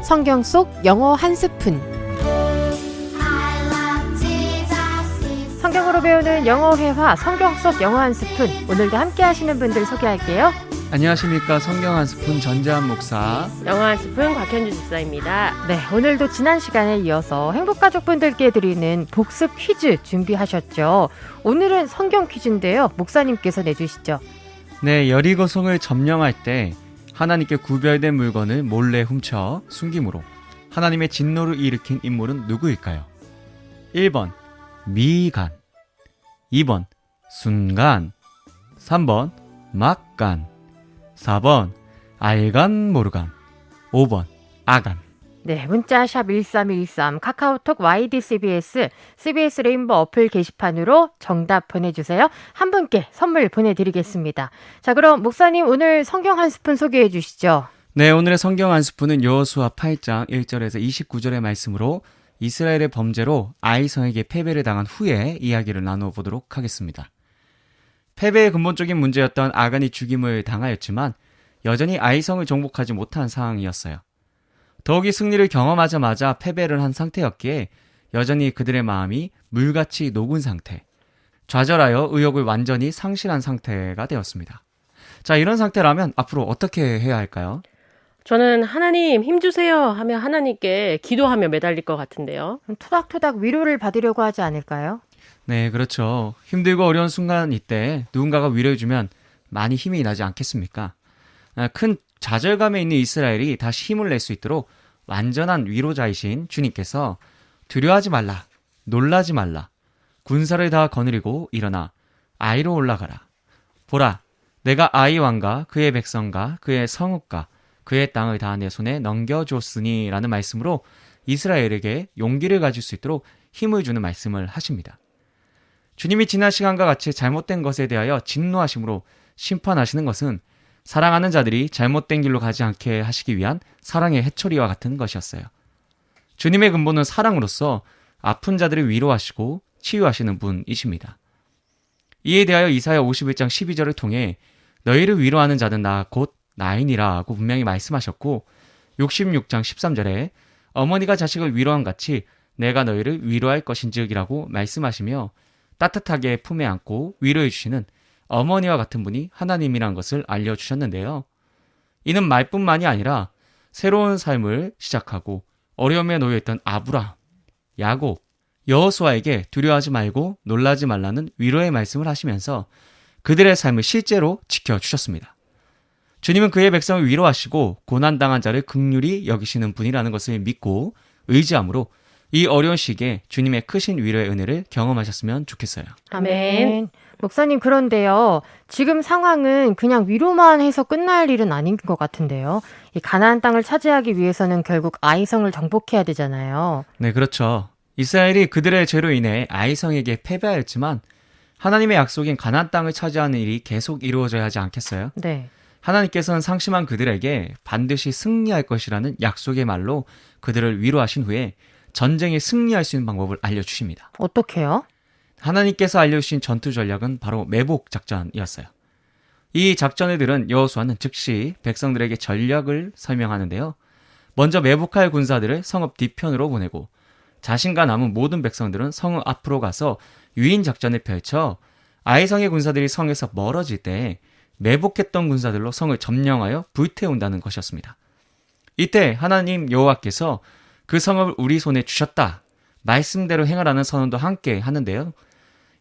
성경 속 영어 한 스푼. 성경으로 배우는 영어 회화 성경 속 영어 한 스푼. 오늘도 함께 하시는 분들 소개할게요. 안녕하십니까. 성경 한 스푼 전재한 목사, 영어 한 스푼 곽현주 집사입니다. 네, 오늘도 지난 시간에 이어서 행복가족분들께 드리는 복습 퀴즈 준비하셨죠? 오늘은 성경 퀴즈인데요. 목사님께서 내주시죠. 네, 여리고성을 점령할 때 하나님께 구별된 물건을 몰래 훔쳐 숨김으로 하나님의 진노를 일으킨 인물은 누구일까요? 1번 미간, 2번 순간, 3번 막간, 4번 알간 모르간, 5번 아간. 네, 문자 샵 1313, 카카오톡 YDCBS, CBS 레인보 어플 게시판으로 정답 보내주세요. 한 분께 선물 보내드리겠습니다. 자, 그럼 목사님 오늘 성경 한 스푼 소개해 주시죠. 네, 오늘의 성경 한 스푼은 여호수아 8장 1절에서 29절의 말씀으로 이스라엘의 범죄로 아이성에게 패배를 당한 후에 이야기를 나눠보도록 하겠습니다. 패배의 근본적인 문제였던 아간이 죽임을 당하였지만 여전히 아이성을 정복하지 못한 상황이었어요. 더욱이 승리를 경험하자마자 패배를 한 상태였기에 여전히 그들의 마음이 물같이 녹은 상태, 좌절하여 의욕을 완전히 상실한 상태가 되었습니다. 자, 이런 상태라면 앞으로 어떻게 해야 할까요? 저는 하나님 힘주세요 하며 하나님께 기도하며 매달릴 것 같은데요. 토닥토닥 위로를 받으려고 하지 않을까요? 네, 그렇죠. 힘들고 어려운 순간 이때 누군가가 위로해주면 많이 힘이 나지 않겠습니까? 큰 좌절감에 있는 이스라엘이 다시 힘을 낼 수 있도록 완전한 위로자이신 주님께서 두려워하지 말라, 놀라지 말라, 군사를 다 거느리고 일어나 아이로 올라가라. 보라, 내가 아이 왕과 그의 백성과 그의 성읍과 그의 땅을 다 내 손에 넘겨줬으니 라는 말씀으로 이스라엘에게 용기를 가질 수 있도록 힘을 주는 말씀을 하십니다. 주님이 지난 시간과 같이 잘못된 것에 대하여 진노하심으로 심판하시는 것은 사랑하는 자들이 잘못된 길로 가지 않게 하시기 위한 사랑의 해초리와 같은 것이었어요. 주님의 근본은 사랑으로서 아픈 자들을 위로하시고 치유하시는 분이십니다. 이에 대하여 이사야 51장 12절을 통해 너희를 위로하는 자는 나 곧 나이니라 하고 분명히 말씀하셨고 66장 13절에 어머니가 자식을 위로한 같이 내가 너희를 위로할 것인즉이라고 말씀하시며 따뜻하게 품에 안고 위로해 주시는 어머니와 같은 분이 하나님이란 것을 알려주셨는데요. 이는 말뿐만이 아니라 새로운 삶을 시작하고 어려움에 놓여있던 아브라함, 야곱, 여호수아에게 두려워하지 말고 놀라지 말라는 위로의 말씀을 하시면서 그들의 삶을 실제로 지켜주셨습니다. 주님은 그의 백성을 위로하시고 고난당한 자를 긍휼히 여기시는 분이라는 것을 믿고 의지함으로 이 어려운 시기에 주님의 크신 위로의 은혜를 경험하셨으면 좋겠어요. 아멘. 목사님, 그런데요. 지금 상황은 그냥 위로만 해서 끝날 일은 아닌 것 같은데요. 이 가나안 땅을 차지하기 위해서는 결국 아이성을 정복해야 되잖아요. 네, 그렇죠. 이스라엘이 그들의 죄로 인해 아이성에게 패배하였지만 하나님의 약속인 가나안 땅을 차지하는 일이 계속 이루어져야 하지 않겠어요? 네. 하나님께서는 상심한 그들에게 반드시 승리할 것이라는 약속의 말로 그들을 위로하신 후에 전쟁에 승리할 수 있는 방법을 알려주십니다. 어떻게요? 하나님께서 알려주신 전투 전략은 바로 매복 작전이었어요. 이 작전을 들은 여호수아는 즉시 백성들에게 전략을 설명하는데요. 먼저 매복할 군사들을 성읍 뒤편으로 보내고 자신과 남은 모든 백성들은 성읍 앞으로 가서 유인 작전을 펼쳐 아이성의 군사들이 성에서 멀어질 때 매복했던 군사들로 성을 점령하여 불태운다는 것이었습니다. 이때 하나님 여호와께서 그 성읍을 우리 손에 주셨다, 말씀대로 행하라는 선언도 함께 하는데요.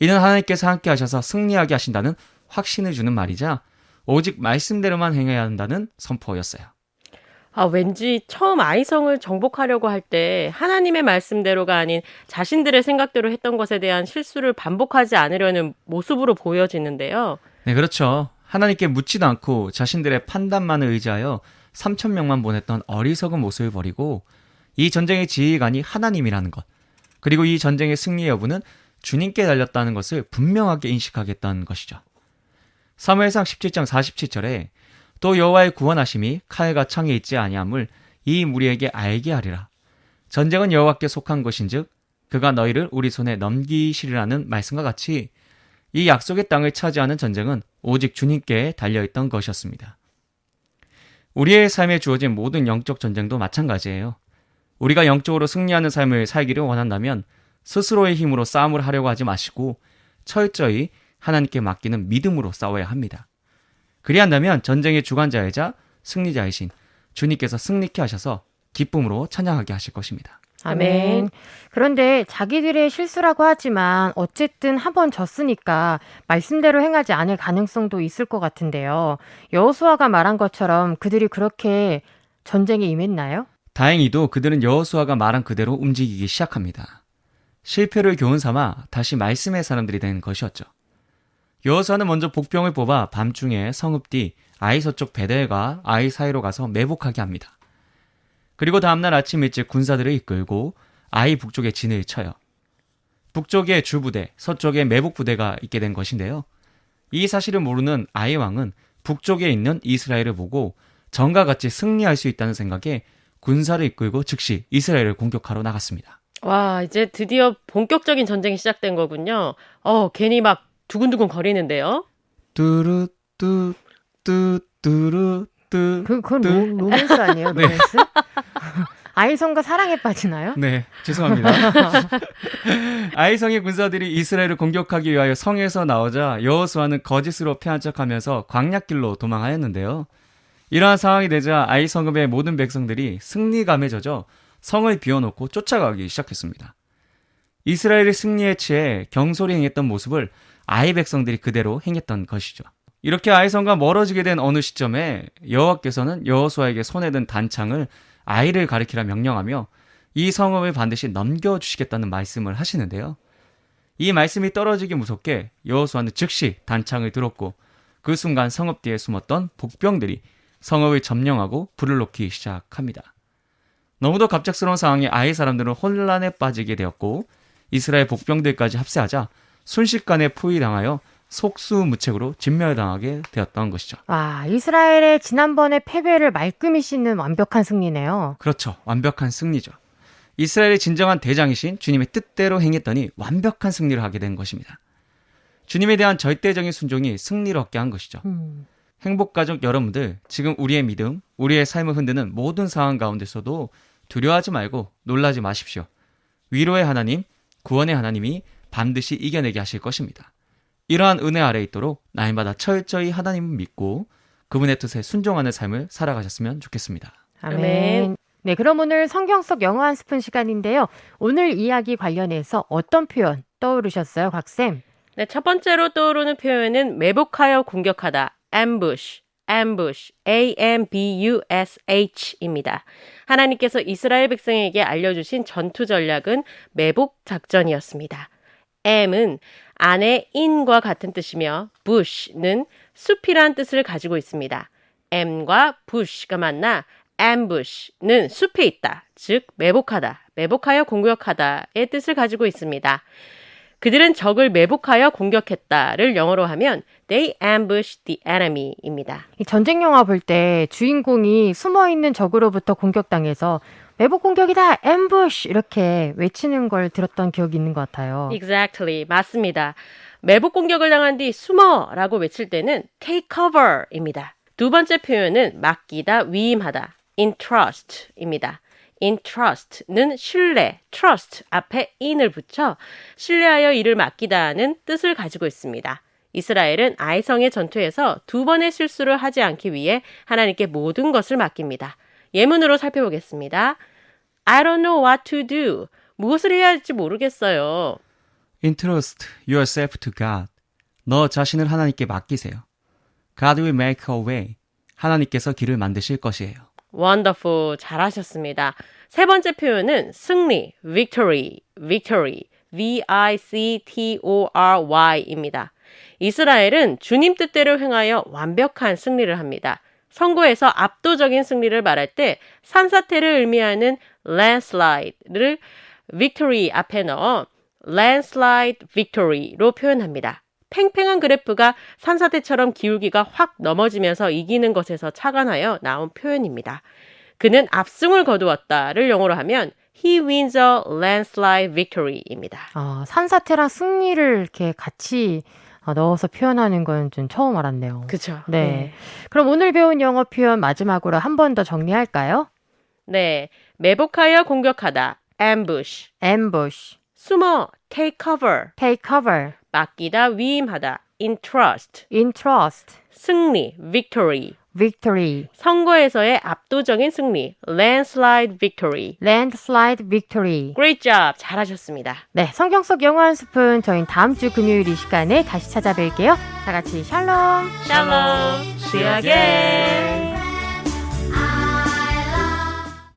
이는 하나님께서 함께 하셔서 승리하게 하신다는 확신을 주는 말이자 오직 말씀대로만 행해야 한다는 선포였어요. 왠지 처음 아이성을 정복하려고 할 때 하나님의 말씀대로가 아닌 자신들의 생각대로 했던 것에 대한 실수를 반복하지 않으려는 모습으로 보여지는데요. 네, 그렇죠. 하나님께 묻지도 않고 자신들의 판단만을 의지하여 3,000명만 보냈던 어리석은 모습을 버리고 이 전쟁의 지휘관이 하나님이라는 것, 그리고 이 전쟁의 승리 여부는 주님께 달렸다는 것을 분명하게 인식하겠다는 것이죠. 사무엘상 17장 47절에 또 여호와의 구원하심이 칼과 창에 있지 아니함을 이 무리에게 알게 하리라. 전쟁은 여호와께 속한 것인즉 그가 너희를 우리 손에 넘기시리라는 말씀과 같이 이 약속의 땅을 차지하는 전쟁은 오직 주님께 달려있던 것이었습니다. 우리의 삶에 주어진 모든 영적 전쟁도 마찬가지예요. 우리가 영적으로 승리하는 삶을 살기를 원한다면 스스로의 힘으로 싸움을 하려고 하지 마시고 철저히 하나님께 맡기는 믿음으로 싸워야 합니다. 그리한다면 전쟁의 주관자이자 승리자이신 주님께서 승리케 하셔서 기쁨으로 찬양하게 하실 것입니다. 아멘. 그런데 자기들의 실수라고 하지만 어쨌든 한번 졌으니까 말씀대로 행하지 않을 가능성도 있을 것 같은데요. 여호수아가 말한 것처럼 그들이 그렇게 전쟁에 임했나요? 다행히도 그들은 여호수아가 말한 그대로 움직이기 시작합니다. 실패를 교훈 삼아 다시 말씀의 사람들이 된 것이었죠. 여호수아는 먼저 복병을 뽑아 밤중에 성읍 뒤 아이 서쪽 베델과 아이 사이로 가서 매복하게 합니다. 그리고 다음날 아침 일찍 군사들을 이끌고 아이 북쪽에 진을 쳐요. 북쪽에 주부대, 서쪽에 매복부대가 있게 된 것인데요. 이 사실을 모르는 아이 왕은 북쪽에 있는 이스라엘을 보고 전과 같이 승리할 수 있다는 생각에 군사를 이끌고 즉시 이스라엘을 공격하러 나갔습니다. 와, 이제 드디어 본격적인 전쟁이 시작된 거군요. 괜히 막 두근두근 거리는데요. 뚜루뚜뚜뚜루뚜 그건 로맨스 아니에요? 네. 로맨스? 아이성과 사랑에 빠지나요? 네, 죄송합니다. 아이성의 군사들이 이스라엘을 공격하기 위하여 성에서 나오자 여호수아는 거짓으로 패한 척하면서 광야길로 도망하였는데요. 이러한 상황이 되자 아이 성읍의 모든 백성들이 승리감에 젖어 성을 비워놓고 쫓아가기 시작했습니다. 이스라엘의 승리에 취해 경솔히 행했던 모습을 아이 백성들이 그대로 행했던 것이죠. 이렇게 아이 성과 멀어지게 된 어느 시점에 여호와께서는 여호수아에게 손에 든 단창을 아이를 가리키라 명령하며 이 성읍을 반드시 넘겨주시겠다는 말씀을 하시는데요. 이 말씀이 떨어지기 무섭게 여호수아는 즉시 단창을 들었고 그 순간 성읍 뒤에 숨었던 복병들이 성읍을 점령하고 불을 놓기 시작합니다. 너무도 갑작스러운 상황에 아이 사람들은 혼란에 빠지게 되었고 이스라엘 복병들까지 합세하자 순식간에 포위당하여 속수무책으로 진멸당하게 되었던 것이죠. 와, 이스라엘의 지난번의 패배를 말끔히 씻는 완벽한 승리네요. 그렇죠. 완벽한 승리죠. 이스라엘의 진정한 대장이신 주님의 뜻대로 행했더니 완벽한 승리를 하게 된 것입니다. 주님에 대한 절대적인 순종이 승리를 얻게 한 것이죠. 행복가족 여러분들, 지금 우리의 믿음, 우리의 삶을 흔드는 모든 상황 가운데서도 두려워하지 말고 놀라지 마십시오. 위로의 하나님, 구원의 하나님이 반드시 이겨내게 하실 것입니다. 이러한 은혜 아래 있도록 날마다 철저히 하나님을 믿고 그분의 뜻에 순종하는 삶을 살아가셨으면 좋겠습니다. 아멘. 네, 그럼 오늘 성경 속 영어 한 스푼 시간인데요. 오늘 이야기 관련해서 어떤 표현 떠오르셨어요, 곽쌤? 네, 첫 번째로 떠오르는 표현은 매복하여 공격하다, ambush, ambush입니다. 하나님께서 이스라엘 백성에게 알려주신 전투 전략은 매복 작전이었습니다. M은 안에 in과 같은 뜻이며 bush는 숲이란 뜻을 가지고 있습니다. M과 bush가 만나 ambush는 숲에 있다, 즉 매복하다, 매복하여 공격하다의 뜻을 가지고 있습니다. 그들은 적을 매복하여 공격했다를 영어로 하면 they ambushed the enemy입니다. 이 전쟁 영화 볼 때 주인공이 숨어있는 적으로부터 공격당해서 매복 공격이다, ambush 이렇게 외치는 걸 들었던 기억이 있는 것 같아요. Exactly, 맞습니다. 매복 공격을 당한 뒤 숨어라고 외칠 때는 take cover입니다. 두 번째 표현은 맡기다, 위임하다, entrust입니다. entrust는 신뢰, trust 앞에 in을 붙여 신뢰하여 일을 맡기다는 뜻을 가지고 있습니다. 이스라엘은 아이성의 전투에서 두 번의 실수를 하지 않기 위해 하나님께 모든 것을 맡깁니다. 예문으로 살펴보겠습니다. I don't know what to do. 무엇을 해야 할지 모르겠어요. Entrust yourself to God. 너 자신을 하나님께 맡기세요. God will make a way. 하나님께서 길을 만드실 것이에요. Wonderful. 잘하셨습니다. 세 번째 표현은 승리, victory, V-I-C-T-O-R-Y입니다. 이스라엘은 주님 뜻대로 행하여 완벽한 승리를 합니다. 선거에서 압도적인 승리를 말할 때 산사태를 의미하는 landslide를 victory 앞에 넣어 landslide victory로 표현합니다. 팽팽한 그래프가 산사태처럼 기울기가 확 넘어지면서 이기는 것에서 착안하여 나온 표현입니다. 그는 압승을 거두었다를 영어로 하면 He wins a landslide victory입니다. 산사태랑 승리를 이렇게 같이 넣어서 표현하는 건 좀 처음 알았네요. 그쵸. 네. 그럼 오늘 배운 영어 표현 마지막으로 한 번 더 정리할까요? 네. 매복하여 공격하다. ambush. ambush, 숨어. take cover. take cover, 맡기다. 위임하다. entrust. entrust, 승리. victory. victory, 선거에서의 압도적인 승리. landslide victory. landslide victory. Great job. 잘하셨습니다. 네, 성경 속 영어 한 스푼 저희는 다음 주 금요일 이 시간에 다시 찾아뵐게요. 다 같이 샬롬. Shalom. See you again.